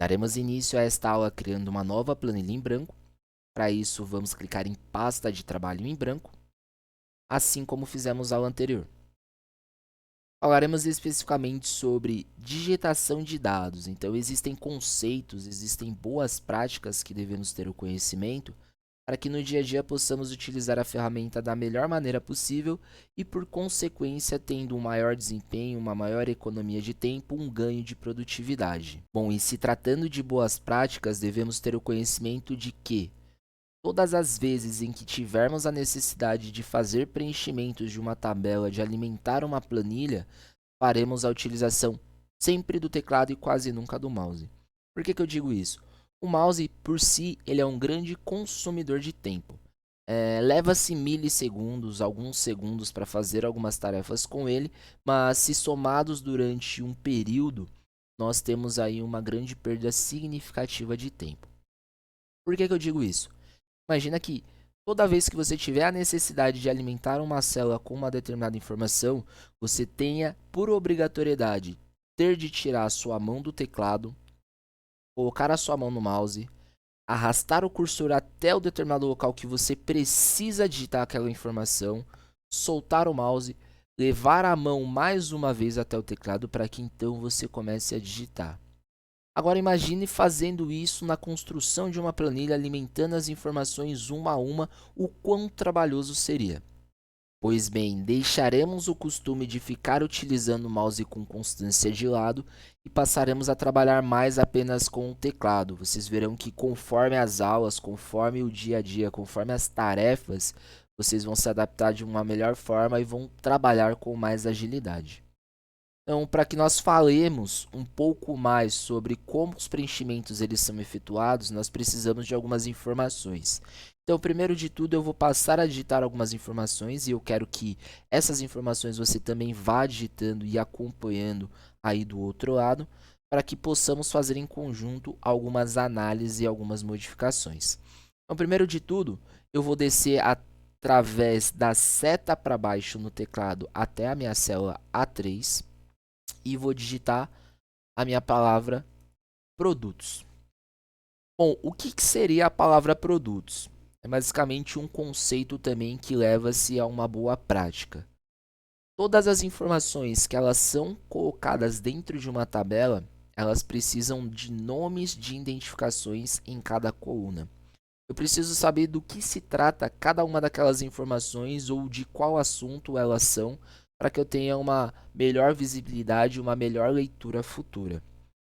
Daremos início a esta aula criando uma nova planilha em branco. Para isso, vamos clicar em pasta de trabalho em branco, assim como fizemos na aula anterior. Falaremos especificamente sobre digitação de dados. Então, existem conceitos, existem boas práticas que devemos ter o conhecimento para que no dia a dia possamos utilizar a ferramenta da melhor maneira possível e, por consequência, tendo um maior desempenho, uma maior economia de tempo, um ganho de produtividade. Bom, e se tratando de boas práticas, devemos ter o conhecimento de que todas as vezes em que tivermos a necessidade de fazer preenchimentos de uma tabela, de alimentar uma planilha, faremos a utilização sempre do teclado e quase nunca do mouse. Por que eu digo isso? O mouse, por si, ele é um grande consumidor de tempo. Leva-se milissegundos, alguns segundos para fazer algumas tarefas com ele, mas se somados durante um período, nós temos aí uma grande perda significativa de tempo. Por que eu digo isso? Imagina que toda vez que você tiver a necessidade de alimentar uma célula com uma determinada informação, você tenha por obrigatoriedade ter de tirar a sua mão do teclado, colocar a sua mão no mouse, arrastar o cursor até o determinado local que você precisa digitar aquela informação, soltar o mouse, levar a mão mais uma vez até o teclado para que então você comece a digitar. Agora imagine fazendo isso na construção de uma planilha, alimentando as informações uma a uma, o quão trabalhoso seria. Pois bem, deixaremos o costume de ficar utilizando o mouse com constância de lado e passaremos a trabalhar mais apenas com o teclado. Vocês verão que conforme as aulas, conforme o dia a dia, conforme as tarefas, vocês vão se adaptar de uma melhor forma e vão trabalhar com mais agilidade. Então, para que nós falemos um pouco mais sobre como os preenchimentos eles são efetuados, nós precisamos de algumas informações. Então, primeiro de tudo, eu vou passar a digitar algumas informações e eu quero que essas informações você também vá digitando e acompanhando aí do outro lado, para que possamos fazer em conjunto algumas análises e algumas modificações. Então, primeiro de tudo, eu vou descer através da seta para baixo no teclado até a minha célula A3 e vou digitar a minha palavra produtos. Bom, o que seria a palavra produtos? É basicamente um conceito também que leva-se a uma boa prática. Todas as informações que elas são colocadas dentro de uma tabela, elas precisam de nomes de identificações em cada coluna. Eu preciso saber do que se trata cada uma daquelas informações ou de qual assunto elas são, para que eu tenha uma melhor visibilidade e uma melhor leitura futura.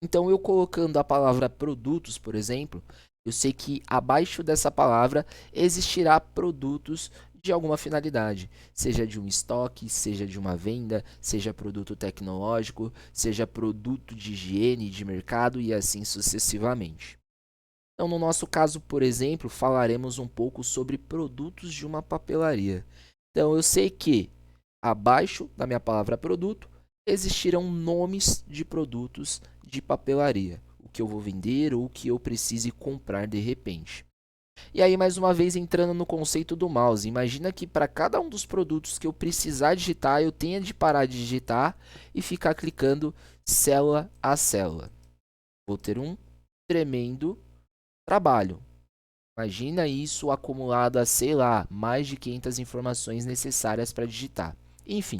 Então, eu colocando a palavra produtos, por exemplo, eu sei que abaixo dessa palavra existirá produtos de alguma finalidade, seja de um estoque, seja de uma venda, seja produto tecnológico, seja produto de higiene, de mercado e assim sucessivamente. Então, no nosso caso, por exemplo, falaremos um pouco sobre produtos de uma papelaria. Então, eu sei que abaixo da minha palavra produto existirão nomes de produtos de papelaria, o que eu vou vender ou o que eu precise comprar de repente. E aí, mais uma vez, entrando no conceito do mouse, imagina que para cada um dos produtos que eu precisar digitar, eu tenha de parar de digitar e ficar clicando célula a célula. Vou ter um tremendo trabalho. Imagina isso acumulado a, sei lá, mais de 500 informações necessárias para digitar. Enfim,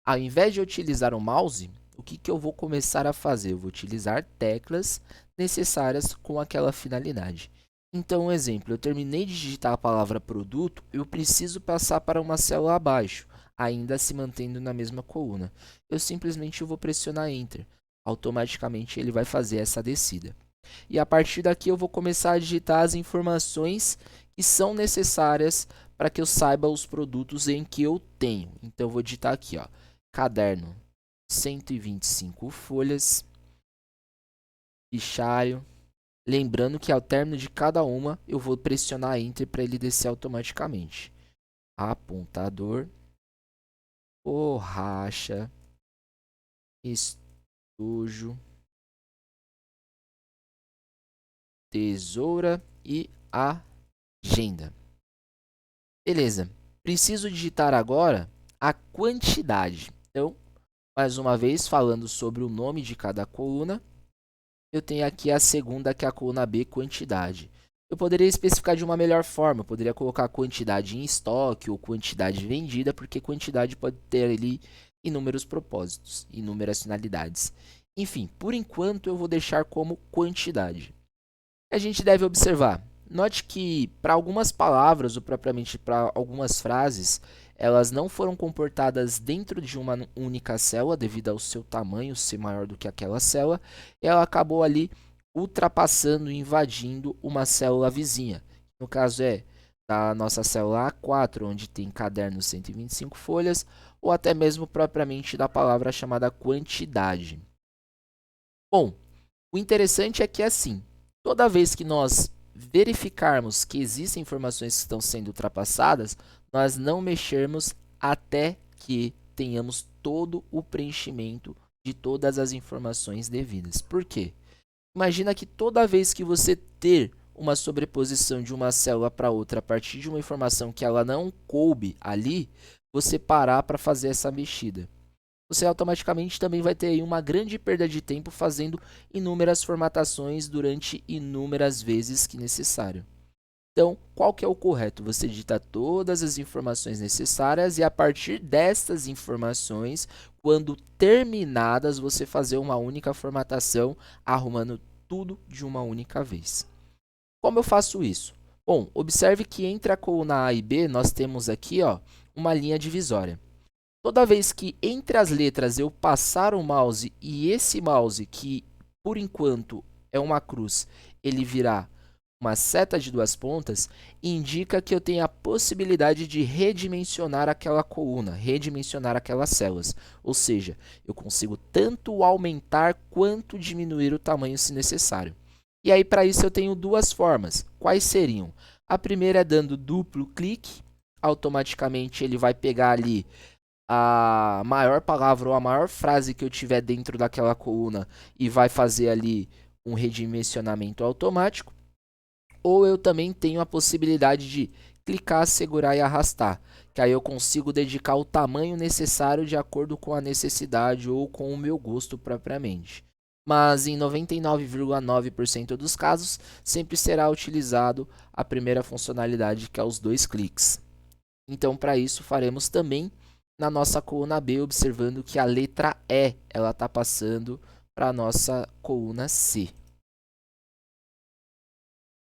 ao invés de utilizar o mouse, o que eu vou começar a fazer? Eu vou utilizar teclas necessárias com aquela finalidade. Então, um exemplo, eu terminei de digitar a palavra produto, eu preciso passar para uma célula abaixo, ainda se mantendo na mesma coluna. Eu simplesmente vou pressionar Enter. Automaticamente ele vai fazer essa descida. E a partir daqui eu vou começar a digitar as informações que são necessárias para que eu saiba os produtos em que eu tenho. Então eu vou digitar aqui, ó, caderno 125 folhas, fichário. Lembrando que ao término de cada uma eu vou pressionar Enter para ele descer automaticamente. Apontador, borracha, estojo, tesoura e agenda. Beleza. Preciso digitar agora a quantidade. Então, mais uma vez, falando sobre o nome de cada coluna, eu tenho aqui a segunda, que é a coluna B, quantidade. Eu poderia especificar de uma melhor forma, eu poderia colocar quantidade em estoque ou quantidade vendida, porque quantidade pode ter ali inúmeros propósitos, inúmeras finalidades. Enfim, por enquanto eu vou deixar como quantidade. A gente deve observar. Note que para algumas palavras ou propriamente para algumas frases, elas não foram comportadas dentro de uma única célula devido ao seu tamanho ser maior do que aquela célula, e ela acabou ali ultrapassando e invadindo uma célula vizinha. No caso é da nossa célula A4, onde tem caderno 125 folhas, ou até mesmo propriamente da palavra chamada quantidade. Bom, o interessante é que assim, toda vez que nós verificarmos que existem informações que estão sendo ultrapassadas, nós não mexermos até que tenhamos todo o preenchimento de todas as informações devidas. Por quê? Imagina que toda vez que você ter uma sobreposição de uma célula para outra a partir de uma informação que ela não coube ali, você parar para fazer essa mexida. Você automaticamente também vai ter aí uma grande perda de tempo fazendo inúmeras formatações durante inúmeras vezes que necessário. Então, qual que é o correto? Você digita todas as informações necessárias e a partir destas informações, quando terminadas, você fazer uma única formatação, arrumando tudo de uma única vez. Como eu faço isso? Bom, observe que entre a coluna A e B, nós temos aqui uma linha divisória. Toda vez que entre as letras eu passar o mouse e esse mouse, que por enquanto é uma cruz, ele virar uma seta de duas pontas, indica que eu tenho a possibilidade de redimensionar aquela coluna, redimensionar aquelas células. Ou seja, eu consigo tanto aumentar quanto diminuir o tamanho se necessário. E aí, para isso, eu tenho duas formas. Quais seriam? A primeira é dando duplo clique, automaticamente ele vai pegar ali a maior palavra ou a maior frase que eu tiver dentro daquela coluna e vai fazer ali um redimensionamento automático. Ou eu também tenho a possibilidade de clicar, segurar e arrastar, que aí eu consigo dedicar o tamanho necessário de acordo com a necessidade ou com o meu gosto propriamente. Mas em 99,9% dos casos, sempre será utilizado a primeira funcionalidade, que é os dois cliques. Então, para isso, faremos também na nossa coluna B, observando que a letra E ela está passando para a nossa coluna C.